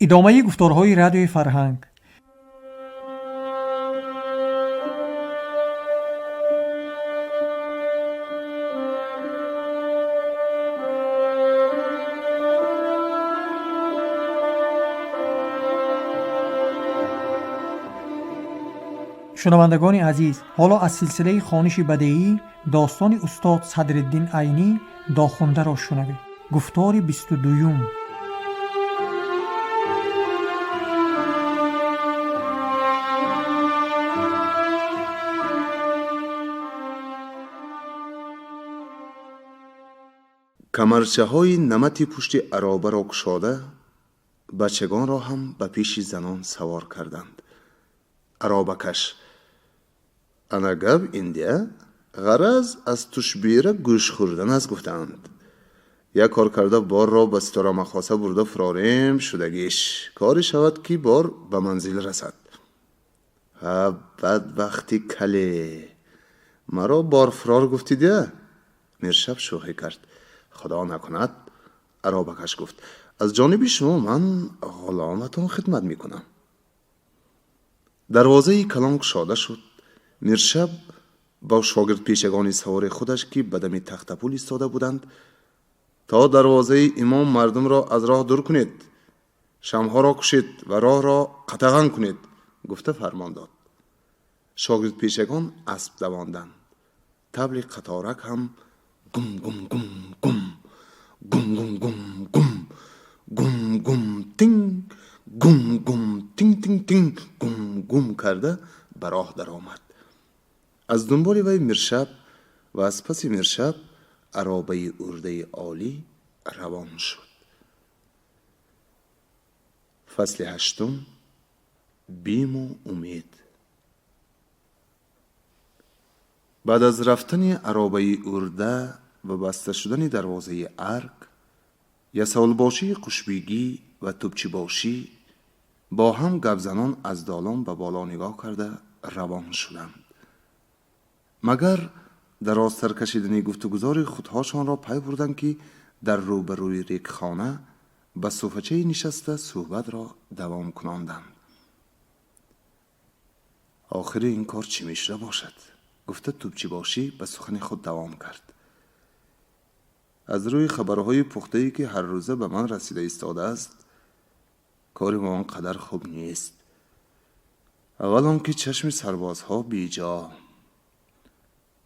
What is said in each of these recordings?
ادامه گفتارهای رادیوی فرهنگ. شنوندگان عزیز، حالا از سلسله خوانش بدیعی داستان استاد صدرالدین عینی داخونده را شنوید. گفتار 22. камарчаҳои намати пушти аробаро кушода, бачагонро ҳам ба пиши занон савор карданд. аробакаш: ана гап индия, ғараз аз тушбира гӯш хӯрдан аст гуфтаанд. як кор карда борро ба ситорамахоса бурда фурорем шудагиш, коре шавад ки бор ба манзил расад. ҳа бадбахти кале, маро борфурор гуфтидия? миршаб шӯхӣ кард. خدا نکند. аробакаш گفت از جانب شما من غلامتان خدمت میکنم. دروازه کلان گشاده شد. میرشب با شاگرد پیشگان سوار خودش که به دم تختپول ایستاده بودند تا دروازه امام مردم را از راه دور کنید، شمها را کشید و راه را قطعان کنید گفته فرمان داد. شاگرد پیشگان اسب دواندند. طبل قطارک هم گم گم گم گم گم گم گم گم گم گم تینگ گم گم تینگ تینگ تینگ گم گم کرده به راه درآمد. از دنبال وی میرشب و از پس میرشب عرابه ارده عالی روان شد. فصل 8. بیم و امید. بعد از رفتن عرابه ارده و بسته شدن دروازه ارگ، یسالباشی قشبیگی و توپچی باشی با هم گبزنان از دالان به بالا نگاه کرده روان شدند. مگر در آستر کشیدن گفتگوزار خودهاشان را پی بردند که در روبروی ریکخانه به صوفچه نشسته صحبت را دوام کناندند. آخر این کار چی میشه باشد؟ گفته توپچی باشی به سخن خود دوام کرد. از روی خبرهای پخته‌ای که هر روزه به من رسیده ایستاده است، کار ما آنقدر خوب نیست. اول آنکه چشم سربازها بیجا.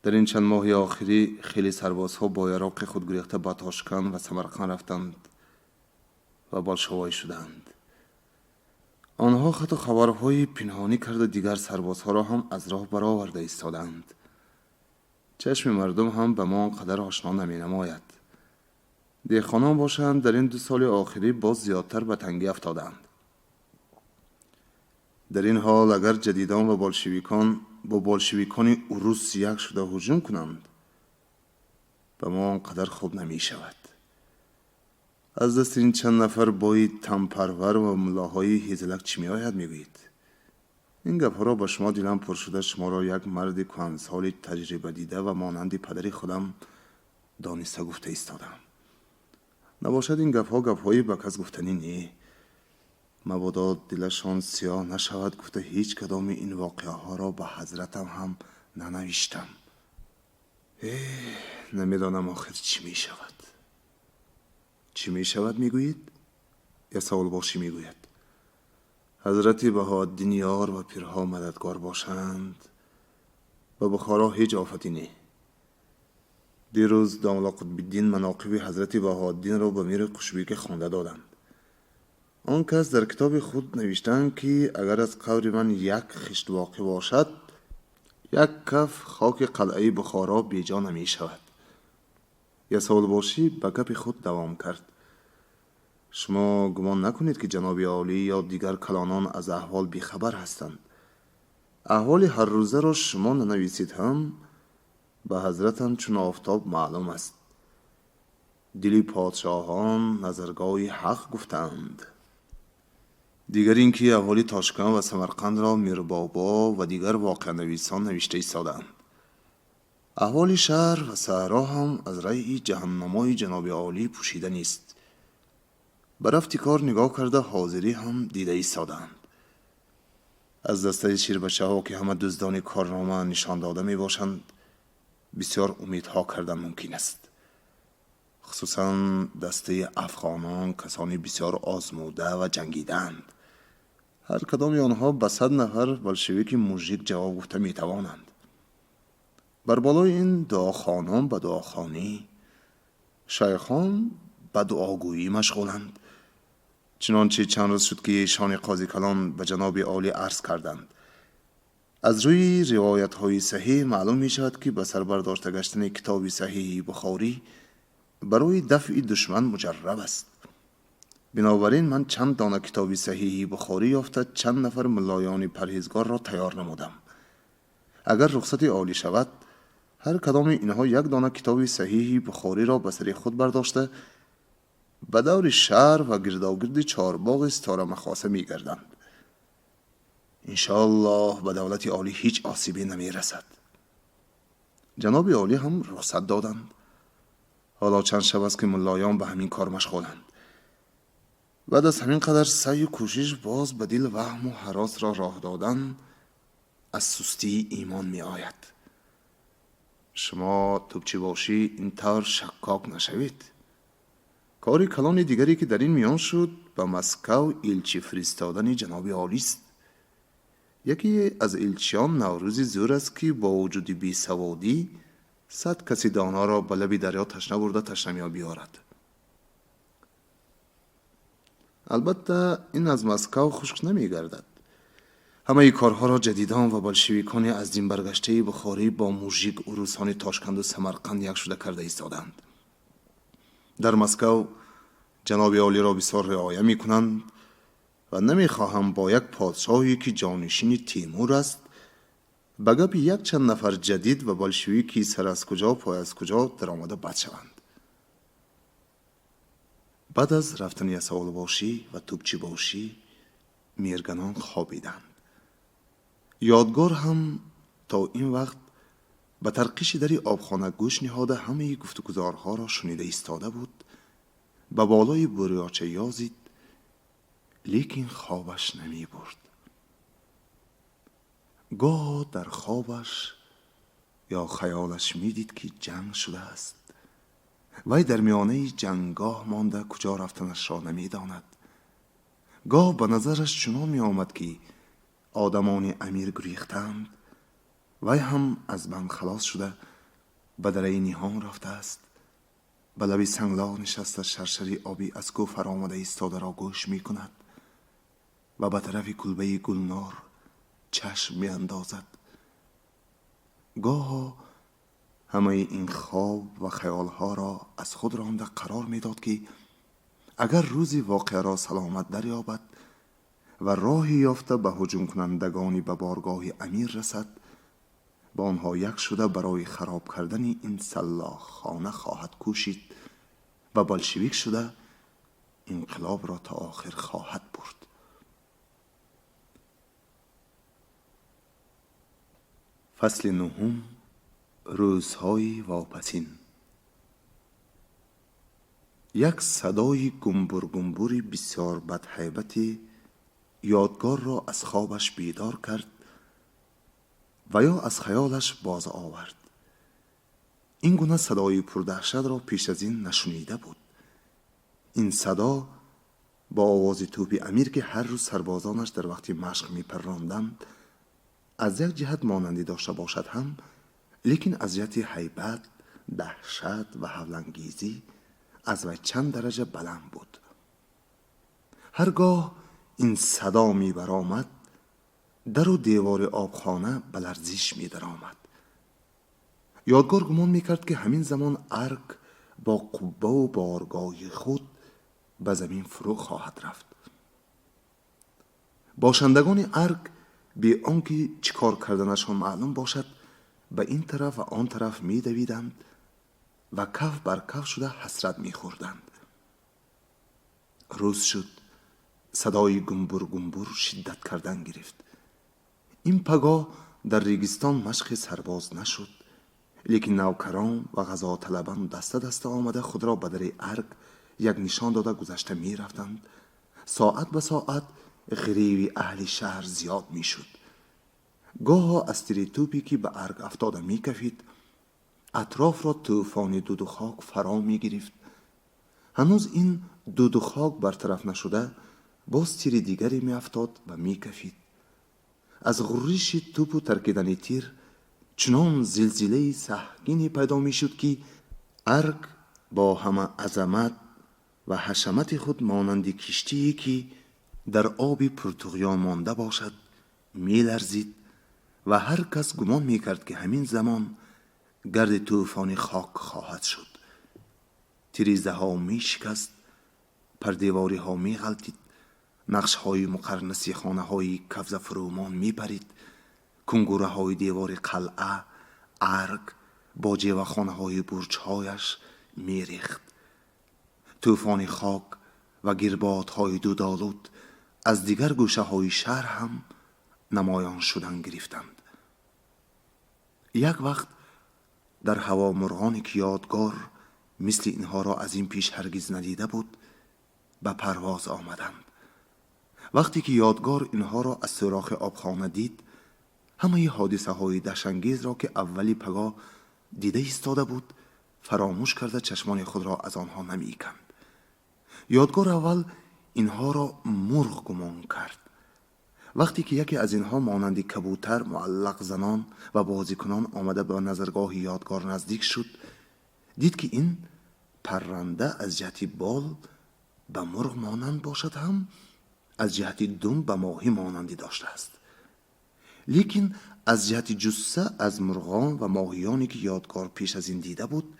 در این چند ماه آخری خیلی سربازها با یراق خود گریخته به تاشکند و سمرقند رفتند و بالشوای شدند. آنها خط و خبرهای پنهانی کرده دیگر سربازها را هم از راه برآورده ایستادند. چشم مردم هم به ما آنقدر آشنا نمی نماید. دهقانان باشند در این 2 سال آخری باز زیادتر به تنگی افتادند. در این حال اگر جدیدان و بولشویکان با بولشویکان روس یک شده هجوم کنند، به ما آنقدر خوب نمی شود. از دست این چند نفر باید تنپرور و ملاهای هیزلک چی می آید می گویید؟ این گپ را به شما دیلم پر شده شما را یک مرد کهنسال تجربه دیده و مانند پدر خودم دانسته گفته ایستادم. نباشد این گپ‌های به کس گفتنی نی. مبادا دلشان سیاه نشود گفته هیچ کدام این واقعه ها را به حضرتم هم ننوشتم. نمیدانم آخر چی می شود. چی می شود می گویید؟ یا سوال باشی می گوید حضرت بهاءالدین یار و پیرها مددگار باشند و بخارا هیچ آفتی نی. دیروز داملا قطب‌الدین مناقب حضرت بهاءالدین را به میر قشبیک خوانده دادند. آن کس در کتاب خود نوشتند که اگر از قول من یک خشت واقع باشد، یک کف خاک قلعه بخارا بیجا نمی شود. یسالباشی به گپ خود دوام کرد. شما گمان نکنید که جناب عالی یا دیگر کلانان از احوال بیخبر هستند. احوال هر روزه را شما ننویسید هم به حضرتم چون آفتاب معلوم است. دلی پادشاهان نظرگاه حق گفتند. دیگر اینکه احوال تاشکند و سمرقند را میر بابا و دیگر واقع نویسان نوشته ایستادند. احوال شهر و صحرا هم از رأی جهنمای جناب عالی پوشیده نیست. به رفت کار نگاه کرده حاضری هم دیده ایستادند. از دسته شیربچه ها که همه دزدان کارنامه نشان داده می باشند بسیار امیدها کردن ممکن است. خصوصا دسته افغانان کسانی بسیار آزموده و جنگیدند. هر کدام آنها به 100 نفر بلشویک موژیک جواب گفته می توانند. بر بالای این دعاخانان به دعاخانی، شیخان به دعاگویی مشغولند. چنانچه چند روز شد که شان قاضی کلان به جناب عالی عرض کردند. از روی روایت های صحیح معلوم می شود که به سر برداشته گشتن کتاب صحیح بخاری برای دفع دشمن مجرب است. بنابراین من چند دانه کتاب صحیح بخاری یافته چند نفر ملایان پرهیزگار را تیار نمودم. اگر رخصت عالی شود هر کدام اینها یک دانه کتاب صحیح بخاری را به سر خود برداشته به دور شهر و گرداگرد چهارباغ ستاره مخاصه می گردند. انشاءالله به دولت عالی هیچ آسیبی نمی رسد. جناب عالی هم رخصت دادند. حالا چند شب است که ملایان به همین کار مشغولند. بعد از همین قدر سعی و کوشش باز به دل وهم و هراس را راه دادن از سستی ایمان می آید. شما توپچی باشی این طور شکاک نشوید. کاری کلان دیگری که در این میان شد به مسکو ایلچی فرستادن جناب عالی است. یکی از ایلچیان نوروزی زور است که با وجود بی سوادی 100 کسی دانا را به لب دریا تشنه برده تشنه بیارد. البته این از مسکو خشک نمی گردد. همه ای کارها را جدیدان و بلشویکان از دین برگشته بخاری با موژیک عروسان تاشکند و سمرقند یک شده کرده ایستادند. در مسکو جناب عالی را بسیار رعایت می کنند و نمی خواهم با یک پادشاهی که جانشین تیمور است به گپ یک چند نفر جدید و بلشویکی سر از کجا پای از کجا در آمده بد شوند. بعد از رفتن یسوال باشی و توپچی باشی میرگنان خوابیدند. یادگار هم تا این وقت به ترقیش دری آبخانه گوش نهاده همه گفتگوزارها را شنیده ایستاده بود. به بالای بریاچه یازید لیکن خوابش نمی برد. گاه در خوابش یا خیالش می دید که جنگ شده است. وی در میانه جنگاه مانده کجا رفتنش را نمی داند. گاه به نظرش چنان می آمد که آدمان امیر گریختند. وی هم از بند خلاص شده به دره نیهان رفته است. به لب سنگلا نشسته شرشری آبی از کوفر آمده ایستاده را گوش می کند و به طرف کلبه گلنار چشم می اندازد. گاه همه این خواب و خیالها را از خود رانده قرار می داد که اگر روزی واقعه را سلامت دریابد و راهی یافته به هجوم کنندگانی به بارگاه امیر رسد با آنها یک شده برای خراب کردن این سلاح خانه خواهد کوشید و بلشویک شده انقلاب را تا آخر خواهد برد. فصل 9 روزهای واپسین. یک صدای گنبور گنبوری بسیار بدهیبتی یادگار را از خوابش بیدار کرد و یا از خیالش باز آورد. این گونه صدای پردهشت را پیش از این نشنیده بود. این صدا با آواز توپ امیر که هر روز سربازانش در وقت مشق می پراندند از یک جهت مانندی داشته باشد هم، لیکن از جهت هیبت، دهشت و هولانگیزی از وی چند درجه بلند بود. هرگاه این صدا می برآمد در و دیوار آبخانه به لرزش می درآمد. یادگار گمان می کرد که همین زمان ارگ با قبه و بارگاه خود به زمین فرو خواهد رفت. باشندگان ارگ بی آنکه چیکار کردنشان معلوم باشد به این طرف و آن طرف می دویدند و کف بر کف شده حسرت می خوردند. روز شد. صدای گنبور گنبور شدت کردن گرفت. این پگاه در ریگستان مشق سرباز نشد، لیکن نوکران و غذا طلبان دسته دسته آمده خود را به در ارگ یک نشان داده گذشته می رفتند. ساعت به ساعت غریو اهل شهر زیاد می شد. گاه از تیر توپی که به ارگ افتاده می کفید، اطراف را طوفان دود و خاک فرا می گرفت. هنوز این دود و خاک برطرف نشده، باز تیر دیگری می افتاد و می کفید. از غرش توپ و ترکیدن تیر چنان زلزله سهمگینی پیدا می شد که ارگ با همه عظمت و حشمت خود مانند کشتی که در آب پرتغیان مانده باشد می لرزید و هر کس گمان می کرد که همین زمان گرد طوفان خاک خواهد شد. تیریزه ها می شکست، پردیواری ها می غلطید، نقش های مقرنسی خانه های کفز فرومان می پرید، کنگوره های دیوار قلعه ارگ باجه و خانه های برج هایش می ریخت. طوفان خاک و گربات های دودآلود از دیگر گوشه های شهر هم نمایان شدن گرفتند. یک وقت در هوا مرغانی که یادگار مثل اینها را از این پیش هرگز ندیده بود به پرواز آمدند. وقتی که یادگار اینها را از سوراخ آبخانه دید، همه حادثه های دهشت‌انگیز را که اولی پگاه دیده ایستاده بود فراموش کرده چشمان خود را از آنها نمی کند. یادگار اول اینها را مرغ گمان کرد. وقتی که یکی از اینها مانند کبوتر معلق زنان و بازیکنان آمده به نظرگاه یادگار نزدیک شد، دید که این پرنده از جهت بال به مرغ مانند باشد هم از جهت دم به ماهی مانندی داشته است. لیکن از جهت جثه از مرغان و ماهیانی که یادگار پیش از این دیده بود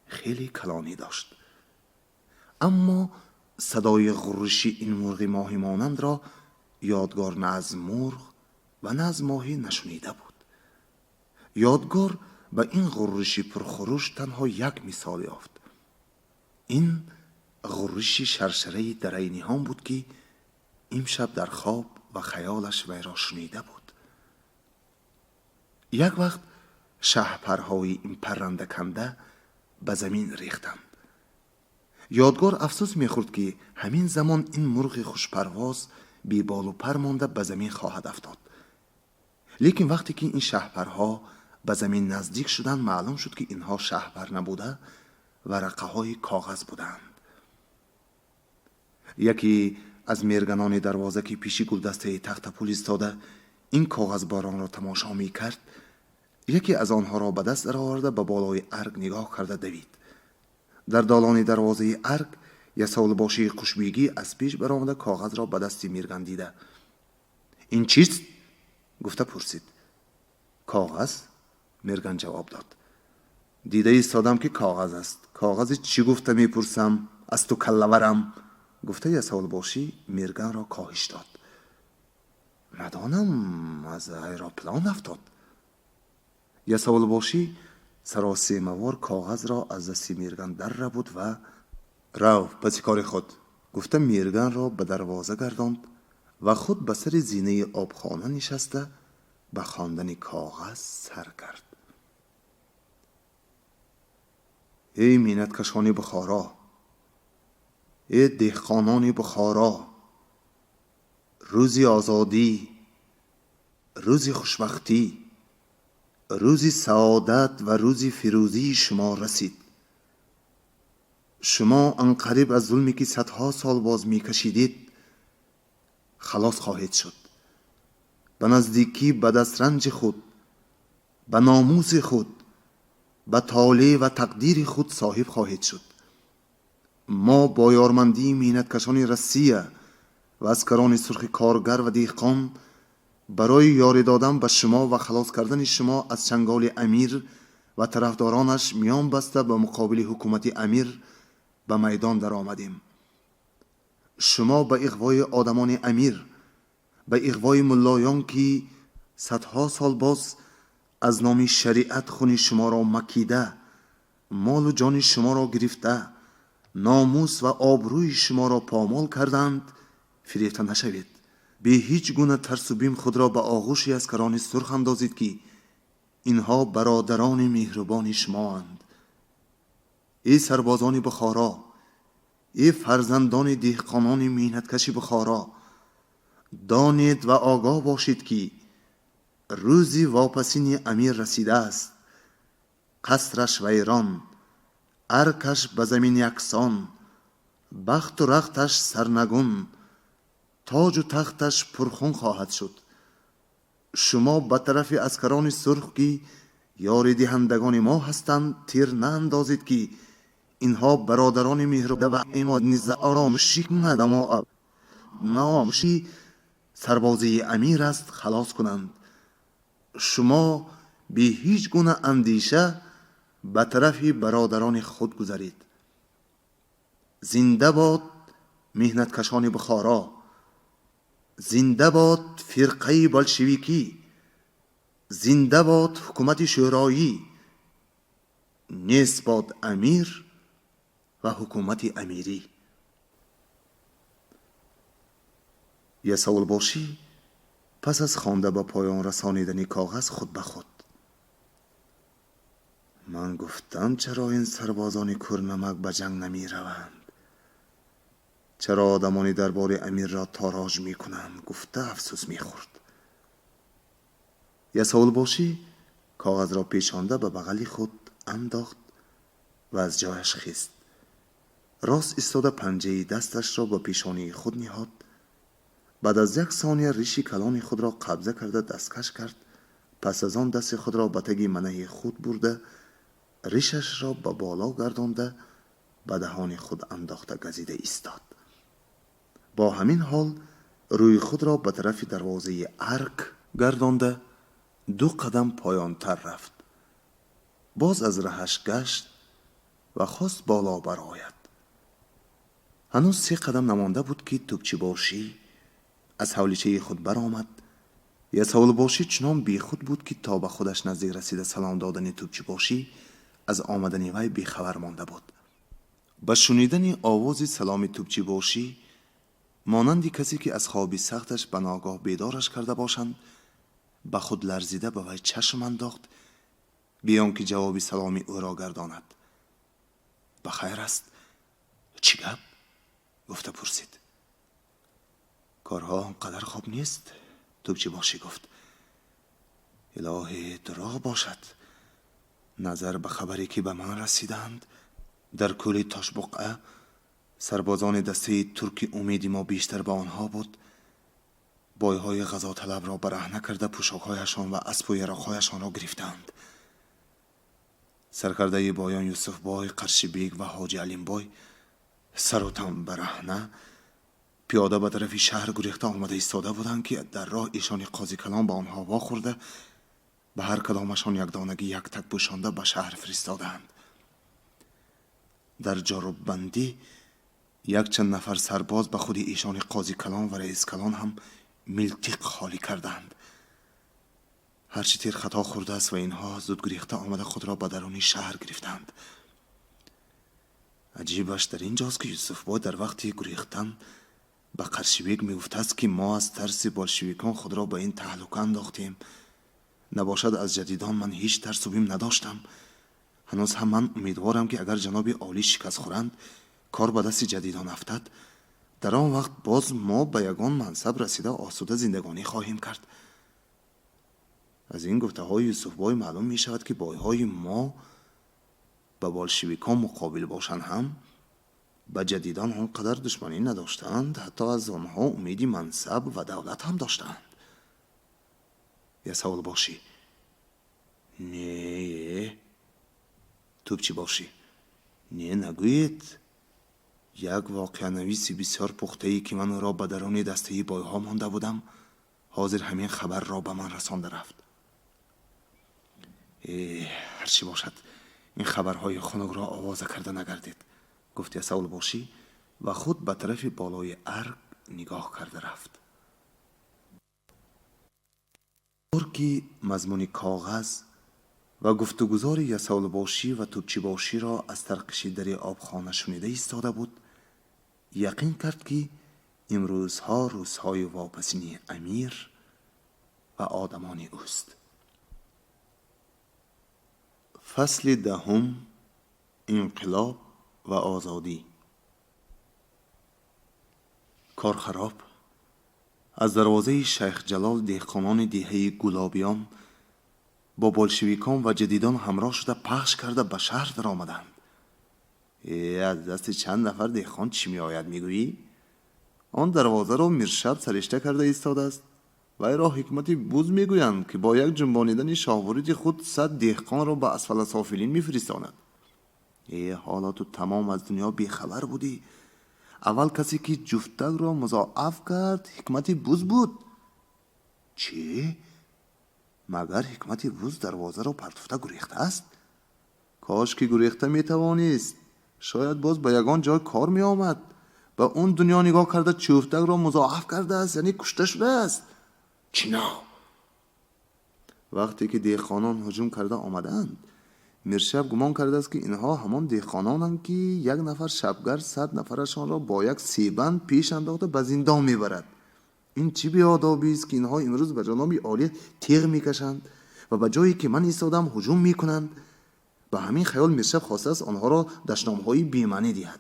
خیلی کلانی داشت. اما صدای غرشی این مرغ ماهی مانند را یادگار نه از مرغ و نه از ماهی نشنیده بود. یادگار به این غرشی پرخروش تنها یک مثال یافت. این غرشی شرشره دره نهان بود که امشب در خواب و خیالش وی را شنیده بود. یک وقت شهپرهای این پرنده کنده به زمین ریختند. یادگار افسوس می‌خورد که همین زمان این مرغ خوشپرواز بی بال و پر مانده به زمین خواهد افتاد. لیکن وقتی که این شهپرها به زمین نزدیک شدند معلوم شد که اینها شهپر نبوده، ورقه های کاغذ بودند. یکی از میرگنان دروازه که پیشی گلدسته تخت پل ایستاده این کاغذ باران را تماشا می کرد، یکی از آنها را به دست درآورده به بالای ارگ نگاه کرده دوید. در دالان دروازه ارگ یسولباشی خوشبیگی از پیش برآمده کاغذ را به دست میرگن دیده. این چیست؟ گفته پرسید. کاغذ؟ میرگن جواب داد. دیده ایستادم که کاغذ است. کاغذ چی گفته میپرسم؟ از تو کلورم؟ گفته یسولباشی میرگن را کاهش داد. ندانم، از ایروپلان افتاد. یسولباشی سراسیمه‌وار کاغذ را از دست میرگن در ربود و رو پس کار خود گفته میرگن را به دروازه گرداند و خود به سر زینه آبخانه نشسته به خواندن کاغذ سر کرد. ای مینت کشان بخارا، ای دهقانان بخارا، روزی آزادی، روزی خوشبختی، روزی سعادت و روزی فیروزی شما رسید. شما انقریب از ظلمی که صدها سال باز می کشیدید خلاص خواهید شد. به نزدیکی به دسترنج خود، به ناموس خود، به طالع و تقدیر خود صاحب خواهید شد. ما با یارمندی مینتکشان روسیه و اسکران سرخ کارگر و دهقان برای یاری دادن به شما و خلاص کردن شما از چنگال امیر و طرفدارانش میان بسته به مقابل حکومت امیر به میدان در آمدیم. شما به اغوای آدمان امیر، به اغوای ملایان که صدها سال باز از نام شریعت خون شما را مکیده، مال و جان شما را گرفته، ناموس و آبروی شما را پامال کردند، فریفته نشوید. به هیچ گونه ترس و بیم خود را به آغوش اسکران سرخ اندازید که اینها برادران مهربان شما اند. ای سربازان بخارا، ای فرزندان دهقانان محنتکش بخارا، دانید و آگاه باشید که روزی واپسین امیر رسیده است. قصرش ویران، ارکش به زمین یکسان، بخت و رختش سرنگون، تاج و تختش پرخون خواهد شد. شما به طرف عسکران سرخ که یاری دهندگان ما هستند تیر ناندازید که اینها برادران مهربان و ایمان نیز آرامشی نامشی سربازی امیر است خلاص کنند. شما به هیچ گونه اندیشه به طرف برادران خود گذرید. زنده باد محنتکشان بخارا، زنده باد فرقه بلشویکی، زنده باد حکومت شورایی. نیست باد امیر و حکومت امیری. یسوعالباشی پس از خوانده به پایان رسانیدن کاغذ خود به خود: من گفتم چرا این سربازان کرنمک به جنگ نمی روند؟ چرا آدمانی دربار امیر را تاراج می کنند؟ گفته افسوس می خورد. یسوعالباشی کاغذ را پیچانده به بغل خود انداخت و از جایش خیست. راست ایستاده پنجه دستش را به پیشانی خود نهاد. بعد از 1 ثانیه ریش کلان خود را قبضه کرده دستکش کرد. پس از آن دست خود را به تگ منه خود برده، ریشش را به بالا گردانده به دهان خود انداخته گزیده ایستاد. با همین حال روی خود را به طرف دروازه ارک گردانده 2 قدم پایان تر رفت. باز از رهش گشت و خواست بالا برآید. هنوز 3 قدم نمانده بود که توپچیباشی از حولیچه خود برآمد. یسوعالباشی چنان بی خود بود که تا به خودش نزدیک رسیده سلام دادن توپچیباشی از آمدن وی بیخبر مانده بود. با شنیدن آواز سلام توپچیباشی مانند کسی که از خوابی سختش به ناگاه بیدارش کرده باشند به خود لرزیده به وی چشم انداخت بیان که جواب سلامی او را گرداند. بخیر است؟ چی گپ؟ گفته پرسید. کارها انقدر خوب نیست. توپچیباشی گفت: الهی دروغ باشد. نظر به خبری که به من رسیدند در کولی تاشبقعه سربازان دسته ترک امیدی ما بیشتر به آنها بود. بایهای غزا طلب را برهنه کرده پوشاکهایشان و اسب و یراقهایشان را گرفتند. سرکرده بایان یوسف بای، قرشی بیگ و حاجی علیم بای سر و تن برهنه پیاده به طرف شهر گریخته آمده ایستاده بودند که در راه ایشان قاضی کلام به آنها واخورده به هر کدامشان یک دانگی یک تک پوشانده به شهر فرستادند. در جارب بندی 1 چند نفر سرباز به خود ایشان قاضی کلام و رئیس کلام هم ملتیق خالی کردند. هرچی تیر خطا خورده است و اینها زود گریخته آمده خود را به درون شهر گرفتند. عجیبش در اینجاست که یوسف با در وقتی گریختن به قرشیبیگ میگفته است که ما از ترس بلشویکان خود را به این تهلکه انداختیم. نباشد از جدیدان من هیچ ترس و بیم نداشتم. هنوز هم من امیدوارم که اگر جناب عالی شکست خورند کار به دست جدیدان افتد، در آن وقت باز ما به یگان منصب رسیده آسوده زندگانی خواهیم کرد. از این گفته های یوسف بای معلوم می شود که بایهای ما به بلشویکان مقابل باشند هم به جدیدان آنقدر دشمنی نداشتند، حتی از آنها امیدی منصب و دولت هم داشتند. یسوعالباشی: نه. توپچیباشی: نه نگویید. یک واقعه نویسی بسیار پخته‌ای که من را به درون دسته بایها مانده بودم حاضر همین خبر را به من رسانده رفت. هرچی باشد این خبرهای خنک را آوازه کرده نگردید، گفت یسوعالباشی و خود به طرف بالای ارگ نگاه کرده رفت. که مضمون کاغذ و گفتگوزار یسوعالباشی و توپچیباشی را از ترقشی در آبخانه شنیده ایستاده بود، یقین کرد که امروزها روزهای واپسین امیر و آدمان اوست. فصل 10: انقلاب و آزادی. کار خراب. از دروازه شیخ جلال دهقانان دهه گلابیان با بولشویکان و جدیدان همراه شده پخش کرده به شهر در آمدند. از دست چند نفر دهقان چی می آید میگویی؟ آن دروازه را میرشب سرشته کرده ایستاده است. وی را حکمتی بوز میگویند که با یک جنبانیدن شاهوریج خود 100 دهقان را به اسفل سافلین میفرستاند. حالا تو تمام از دنیا بیخبر بودی. اول کسی که جفتک را مضاعف کرد حکمتی بوز بود. چی؟ مگر حکمتی بوز دروازه را پرتفته گریخته است؟ کاش که گریخته میتوانست، شاید باز به یگان جای کار می آمد. به اون دنیا نگاه کرده جفتک را مضاعف کرده است، یعنی کشته شده است. چینا؟ وقتی که دهقانان هجوم کرده آمدند، میرشب گمان کرده است که اینها همان دهقانانند که یک نفر شبگر 100 نفرشان را با یک سیبند پیش انداخته به زندان میبرد. این چی بیادابی است که اینها امروز به جناب عالی تیغ میکشند و به جایی که من ایستادم هجوم میکنند. به همین خیال میرشب خواسته است آنها را دشنام‌های بی‌معنی دهد.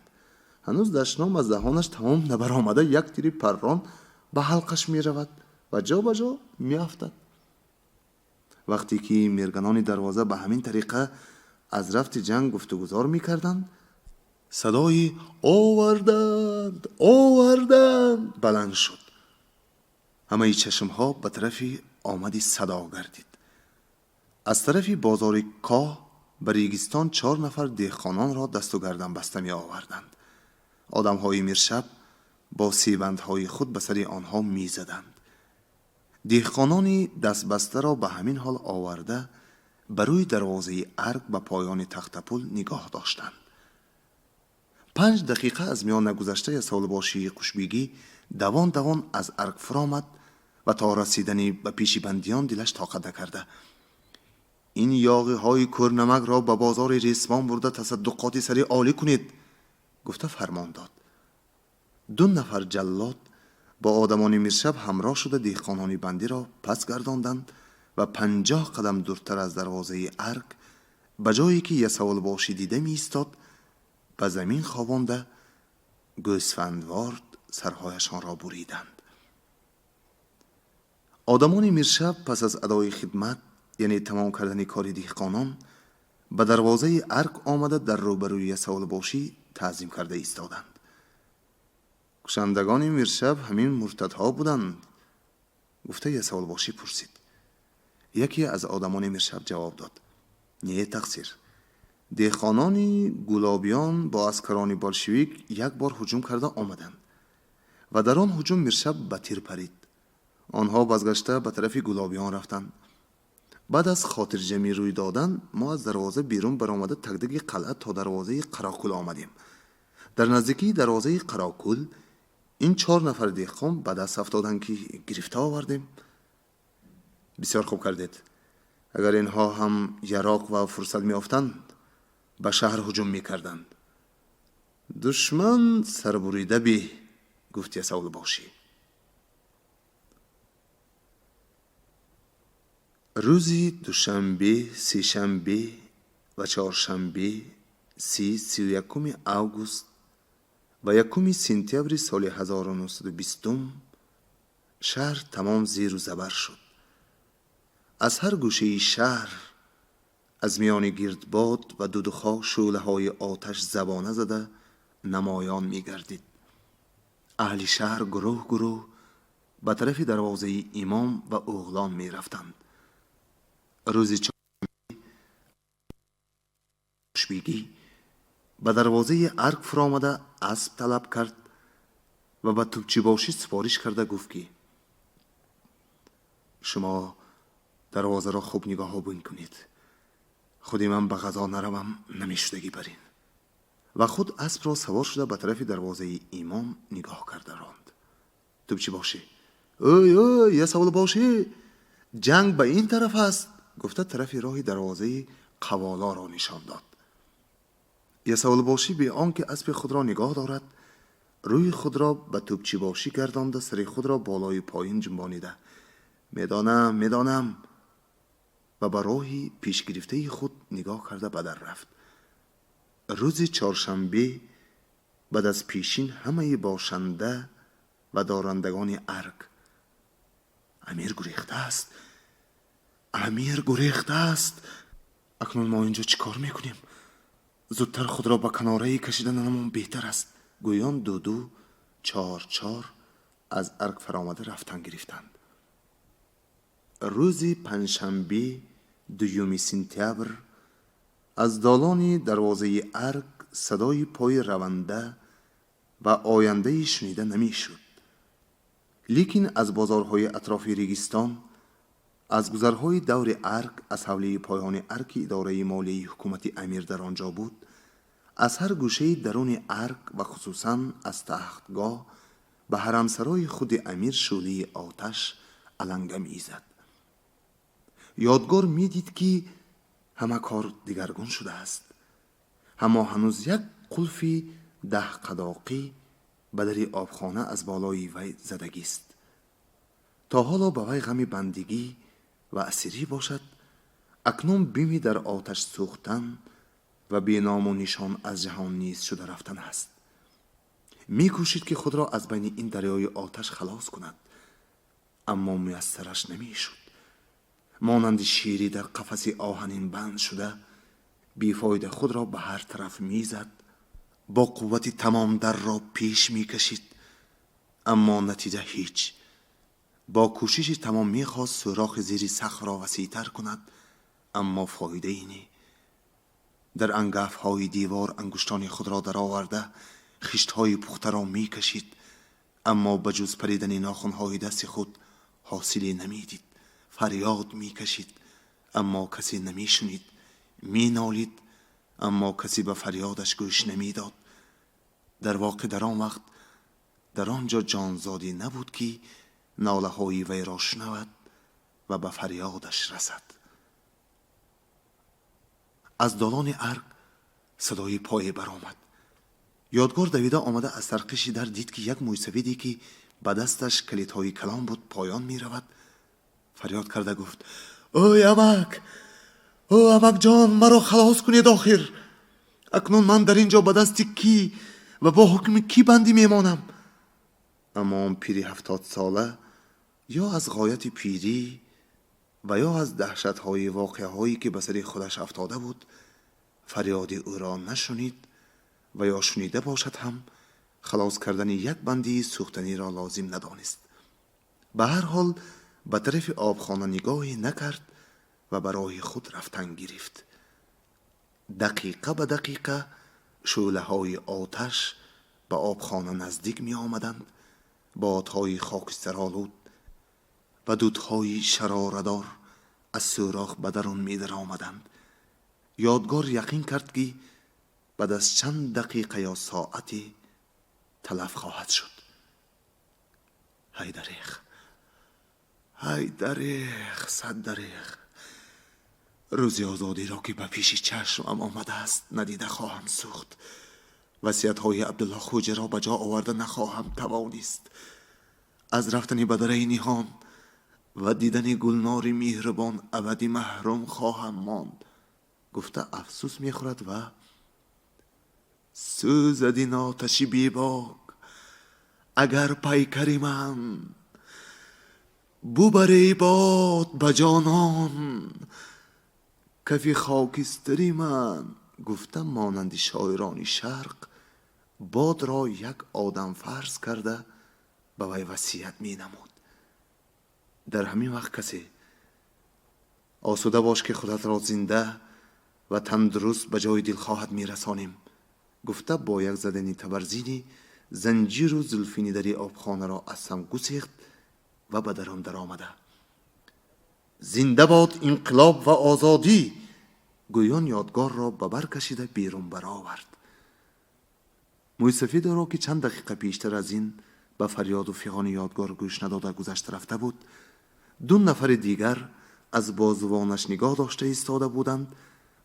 هنوز دشنام از دهانش تمام نبرآمده یک تیر پران به حلقش میرود و جا به جا میافتد. وقتی که میرگنان دروازه به همین طریقه از رفت جنگ گفتگوزار میکردند، صدای آوردند آوردند بلند شد. همه چشمها به طرف آمدی صدا گردید. از طرف بازار کاه به ریگستان 4 نفر دهقانان را دست و گردن بسته می آوردند. آدمهای میرشب با سیبندهای خود به سر آنها می زدند. دهقانان دست بسته را به همین حال آورده بر روی دروازه ارگ به پایان تخت پل نگاه داشتند. 5 دقیقه از میان نگذشته سالباشی خوشبیگی دوان دوان از ارگ فرآمد و تا رسیدنی به پیش بندیان دلش طاقت نکرده. این یاغی های کرنمک را به بازار ریسمان برده تصدقات سری عالی کنید گفته فرمان داد. 2 نفر جلاد با آدمان میرشب همراه شده دهقانان بندی را پس گرداندند و 50 قدم دورتر از دروازه ارگ به جایی که یسول باشی دیده می ایستاد به زمین خوابانده گوسفندوار سرهایشان را بریدند. آدمان میرشب پس از ادای خدمت، یعنی تمام کردن کار دهقانان، به دروازه ارگ آمده در روبروی یسول باشی تعظیم کرده ایستادند. کشندگان میرشب همین مرتدها بودند گفته یسول باشی پرسید. یکی از آدمان میرشب جواب داد نه تقصیر. دهقانان گلابیان با اسکران بولشویک یک بار هجوم کرده آمدند و در آن هجوم میرشب به تیر پرید. آنها بازگشته به طرف گلابیان رفتند. بعد از خاطر جمعی روی دادن ما از دروازه بیرون برآمده تکدگ قلعه تا دروازه قراکل آمدیم. در نزدیکی دروازه قراکل این 4 نفر دهقان به دست افتادند که گرفته آوردیم. بسیار خوب کردید. اگر اینها هم یراق و فرصت میافتند به شهر هجوم میکردند. دشمن سربریده بی گفت یسول باشی. روزی دوشنبه، سه‌شنبه و چهارشنبه 31 آگوست و 1 سپتامبر سال 1920 شهر تمام زیر و زبر شد. از هر گوشه شهر از میان گردباد و دودخا شعله‌های آتش زبانه زده نمایان می‌گردید. اهل شهر گروه گروه به طرف دروازه امام و اغلان می‌رفتند. روزی خوشبیگی به دروازه ارگ فرآمده اسب طلب کرد و به توپچی باشی سفارش کرده گفت که شما دروازه را خوب نگاه بین کنید. خودی من به غذا نروم نمیشدگی برین. و خود اسب را سوار شده به طرف دروازه امام نگاه کرده راند. توپچی باشی اوی یسول باشی جنگ به این طرف است گفته طرف راه دروازه قوالا را نشان داد. یسول باشی به آنکه اسب خود را نگاه دارد روی خود را به توپچی باشی گردانده سر خود را بالای پایین جنبانیده میدانم و به راهی پیش گرفته خود نگاه کرده به در رفت. روز چهارشنبه بعد از پیشین همه باشنده و دارندگان ارگ. امیر گریخته است. امیر گریخته است. اکنون ما اینجا چی کار میکنیم؟ زودتر خود را به کناره‌ای کشیدنمان بهتر است. گویان دو دو، چار چار از ارگ فرآمده رفتن گرفتند. روزی پنجشنبه 2 سپتامبر از دالان دروازه ارگ صدای پای رونده و آینده شنیده نمی شد. لیکن از بازارهای اطراف ریگستان، از گذرهای دور ارگ، از حوله پایان ارگ اداره مالی حکومت امیر در آنجا بود، از هر گوشه درون ارگ و خصوصاً از تختگاه به حرمسرای خود امیر شعله آتش علنگه می‌زد. یادگار می‌دید که همه کار دیگرگون شده است. اما هنوز یک قلف 10 قداقی به در آبخانه از بالای وی زدگی است. تا حالا به وی غم بندگی و اسیری باشد، اکنون بیمی در آتش سوختن و بی نام و نشان از جهان نیست شده رفتن است. می کوشید که خود را از بین این دریای آتش خلاص کند، اما میسرش نمی شد. مانند شیری در قفس آهنین بند شده، بیفایده خود را به هر طرف می زد، با قوت تمام در را پیش می کشید، اما نتیجه هیچ. با کوشش تمام می خواست سوراخ زیر صخره را وسیع‌تر کند، اما فایده ای نی. در انگف های دیوار انگشتان خود را در آورده خشت های پخته را می کشید، اما بجز پریدن ناخن های دست خود حاصلی نمی دید. فریاد می کشید، اما کسی نمی شنید. می نالید، اما کسی به فریادش گوش نمی داد. در واقع در آن وقت در آنجا جانزادی نبود که ناله های وی را شنود و به فریادش رسد. از دالان ارگ صدای پای برآمد. یادگار دویده آمده از سرقشی در دید که یک موسویدی که به دستش کلیدهای کلام بود پایان می رود. فریاد کرده گفت: اوی امک، او امک جان، مرا خلاص کنید آخر. اکنون من در اینجا به دست کی و با حکم کی بندی میمانم؟ اما آن پیری 70 ساله یا از غایت پیری و یا از دهشت‌های واقعهایی که به سر خودش افتاده بود فریاد او را نشنید و یا شنیده باشد هم خلاص کردن یک بندی سوختنی را لازم ندانست. به هر حال به طرف آبخانه نگاهی نکرد و برای خود رفتن گرفت. دقیقه به دقیقه شعله های آتش به آبخانه نزدیک می آمدند. بادهای خاکسترآلود و دودهای شراردار از سوراخ به درون می در آمدند. یادگار یقین کرد که بعد از چند دقیقه یا ساعتی تلف خواهد شد. های دریغ، های دریغ، صد دریغ. روزی آزادی را که به پیش چشمم آمده است ندیده خواهم سوخت. وصیت های عبدالله خوجه را به جا آورده نخواهم توانست. از رفتن به دره نهان و دیدن گلنار مهربان ابدی محروم خواهم ماند. گفته افسوس میخورد و سوزد این آتشی بیباک اگر پیکری من ببری باد به جانان کفی خاکستری من. گفتم مانند شاعران شرق باد را یک آدم فرض کرده به وی وصیت می نمود. در همین وقت کسی آسوده باش که خودت را زنده و تندرست به جای دل خواهد می رسانیم. گفته با یک زدنی تبرزینی زنجیر و زلفینی دری آبخانه را از سم گسیخت و به درون در آمده. زنده باد انقلاب و آزادی. گویان یادگار را به بر کشیده بیرون برآورد. موسفید را که چند دقیقه پیشتر از این به فریاد و فغان یادگار گوش نداده گذشته رفته بود، 2 نفر دیگر از بازوانش نگاه داشته ایستاده بودند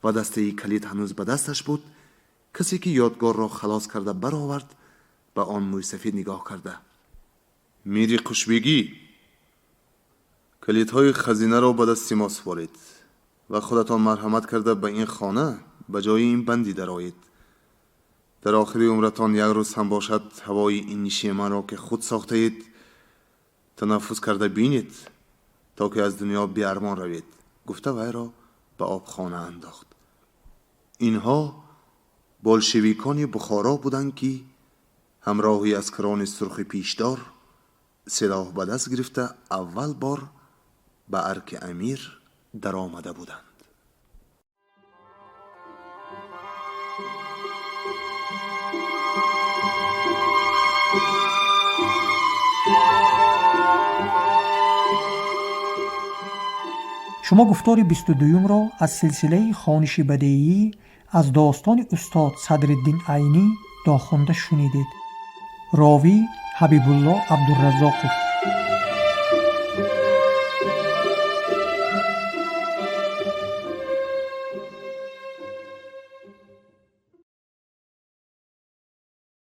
و دسته کلید هنوز به دستش بود. کسی که یادگار را خلاص کرده برآورد به آن موسفید نگاه کرده: میری خوشبگی، کلیدهای خزینه را به دست ما سپارید و خودتان مرحمت کرده به این خانه به جای این بندی درآیید. در آخری عمرتان یک روز هم باشد هوای این نیشی من را که خود ساخته اید تنفس کرده بینید تا که از دنیا بی ارمان روید. گفته وی را به آبخانه انداخت. اینها بولشویکان بخارا بودند که همراهی اسکران سرخ پیشدار سلاح به دست گرفته اول بار به ارک امیر در آمده بودند. شما گفتار 22 را از سلسله خوانش بدیعی از داستان استاد صدرالدین عینی داخوانده شنیدید. راوی حبیب الله عبدالرزاقov.